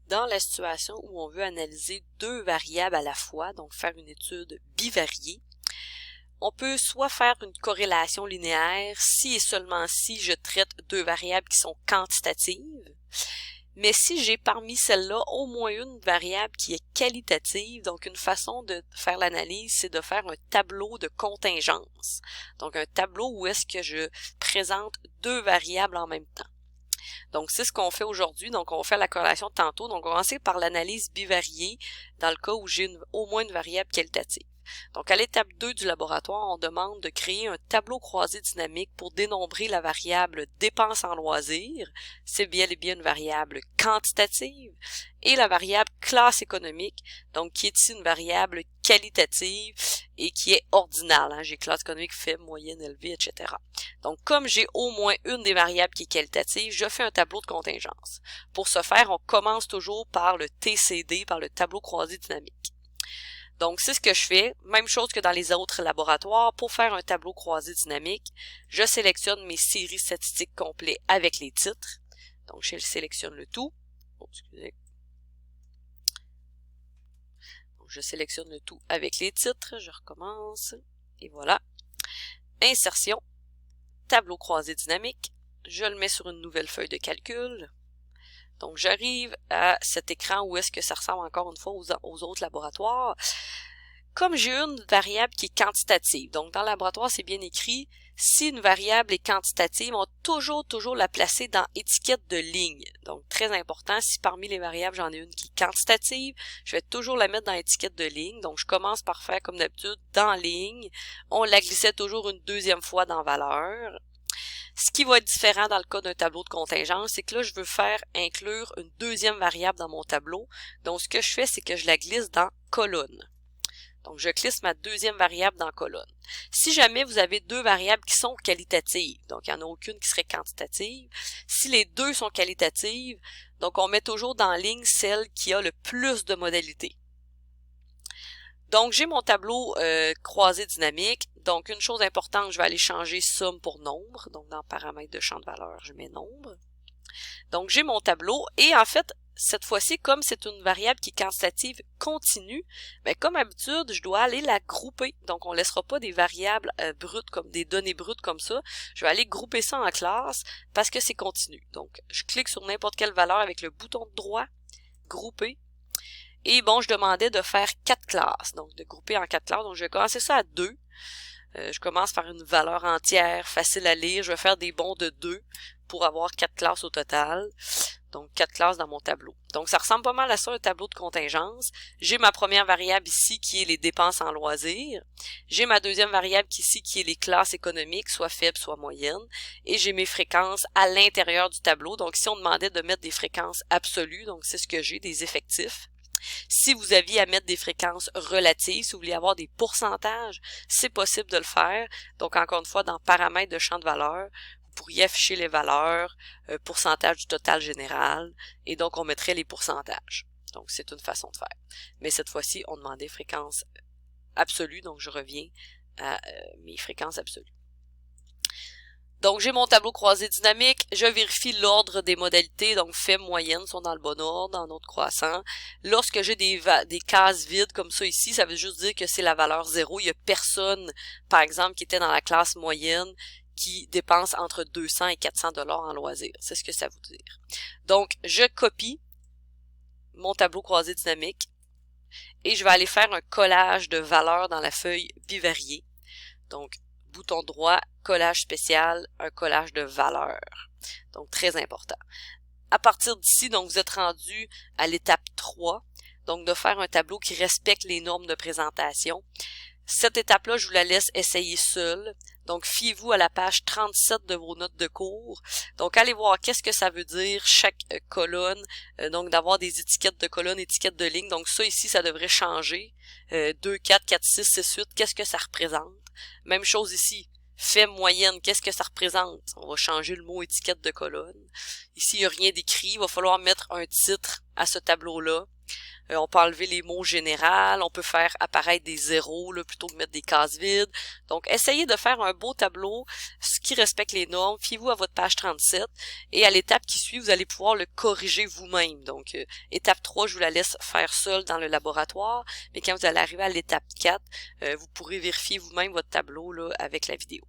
dans la situation où on veut analyser deux variables à la fois, donc faire une étude bivariée, on peut soit faire une corrélation linéaire si et seulement si je traite deux variables qui sont quantitatives, mais si j'ai parmi celles-là au moins une variable qui est qualitative, donc une façon de faire l'analyse, c'est de faire un tableau de contingence. Donc un tableau où est-ce que je présente deux variables en même temps. Donc c'est ce qu'on fait aujourd'hui, donc on va faire la corrélation tantôt. Donc on va commencer par l'analyse bivariée dans le cas où j'ai au moins une variable qualitative. Donc, à l'étape 2 du laboratoire, on demande de créer un tableau croisé dynamique pour dénombrer la variable dépenses en loisirs, c'est bien et bien une variable quantitative, et la variable classe économique, donc qui est ici une variable qualitative et qui est ordinale. J'ai classe économique faible, moyenne, élevée, etc. Donc, comme j'ai au moins une des variables qui est qualitative, je fais un tableau de contingence. Pour ce faire, on commence toujours par le TCD, par le tableau croisé dynamique. Donc, c'est ce que je fais. Même chose que dans les autres laboratoires. Pour faire un tableau croisé dynamique, je sélectionne mes séries statistiques complets avec les titres. Donc, je sélectionne le tout. Oh, excusez. Donc, je sélectionne le tout avec les titres. Je recommence. Et voilà. Insertion. Tableau croisé dynamique. Je le mets sur une nouvelle feuille de calcul. Donc, j'arrive à cet écran où est-ce que ça ressemble encore une fois aux autres laboratoires. Comme j'ai une variable qui est quantitative, donc dans le laboratoire, c'est bien écrit, si une variable est quantitative, on va toujours la placer dans étiquette de ligne. Donc, très important, si parmi les variables, j'en ai une qui est quantitative, je vais toujours la mettre dans étiquette de ligne. Donc, je commence par faire, comme d'habitude, dans ligne. On la glissait toujours une deuxième fois dans valeur. Ce qui va être différent dans le cas d'un tableau de contingence, c'est que là, je veux faire inclure une deuxième variable dans mon tableau. Donc, ce que je fais, c'est que je la glisse dans colonne. Donc, je glisse ma deuxième variable dans colonne. Si jamais vous avez deux variables qui sont qualitatives, donc il n'y en a aucune qui serait quantitative, si les deux sont qualitatives, donc on met toujours dans ligne celle qui a le plus de modalités. Donc, j'ai mon tableau croisé dynamique. Donc, une chose importante, je vais aller changer somme pour nombre. Donc, dans paramètres de champ de valeur, je mets nombre. Donc, j'ai mon tableau et en fait, cette fois-ci, comme c'est une variable qui est quantitative continue, bien, comme d'habitude, je dois aller la grouper. Donc, on ne laissera pas des variables brutes, comme des données brutes comme ça. Je vais aller grouper ça en classe parce que c'est continu. Donc, je clique sur n'importe quelle valeur avec le bouton droit, grouper. Et bon, je demandais de faire 4 classes, donc de grouper en 4 classes. Donc, je vais commencer ça à 2. Je commence par une valeur entière, facile à lire. Je vais faire des bonds de 2 pour avoir 4 classes au total. Donc, 4 classes dans mon tableau. Donc, ça ressemble pas mal à ça, un tableau de contingence. J'ai ma première variable ici qui est les dépenses en loisirs. J'ai ma deuxième variable ici qui est les classes économiques, soit faibles, soit moyennes. Et j'ai mes fréquences à l'intérieur du tableau. Donc, ici, on demandait de mettre des fréquences absolues. Donc, c'est ce que j'ai, des effectifs. Si vous aviez à mettre des fréquences relatives, si vous voulez avoir des pourcentages, c'est possible de le faire. Donc, encore une fois, dans paramètres de champ de valeur, vous pourriez afficher les valeurs, pourcentage du total général, et donc on mettrait les pourcentages. Donc, c'est une façon de faire. Mais cette fois-ci, on demandait fréquences absolues, donc je reviens à mes fréquences absolues. Donc, j'ai mon tableau croisé dynamique. Je vérifie l'ordre des modalités. Donc, faible, moyenne sont dans le bon ordre, en ordre croissant. Lorsque j'ai des cases vides comme ça ici, ça veut juste dire que c'est la valeur 0. Il y a personne, par exemple, qui était dans la classe moyenne qui dépense entre 200 et 400 $ en loisirs. C'est ce que ça veut dire. Donc, je copie mon tableau croisé dynamique et je vais aller faire un collage de valeurs dans la feuille bivariée. Donc, bouton droit, collage spécial, un collage de valeurs. Donc, très important. À partir d'ici, donc, vous êtes rendu à l'étape 3, donc de faire un tableau qui respecte les normes de présentation. Cette étape-là, je vous la laisse essayer seule. Donc, fiez-vous à la page 37 de vos notes de cours. Donc, allez voir qu'est-ce que ça veut dire chaque colonne. Donc, d'avoir des étiquettes de colonne, étiquettes de ligne. Donc, ça ici, ça devrait changer. 2, 4, 4, 6, 6, 8, qu'est-ce que ça représente? Même chose ici. Faible, moyenne, qu'est-ce que ça représente? On va changer le mot étiquette de colonne. Ici, il n'y a rien d'écrit. Il va falloir mettre un titre à ce tableau-là. On peut enlever les mots général, on peut faire apparaître des zéros là, plutôt que mettre des cases vides. Donc, essayez de faire un beau tableau, ce qui respecte les normes. Fiez-vous à votre page 37 et à l'étape qui suit, vous allez pouvoir le corriger vous-même. Donc, étape 3, je vous la laisse faire seule dans le laboratoire, mais quand vous allez arriver à l'étape 4, vous pourrez vérifier vous-même votre tableau là, avec la vidéo.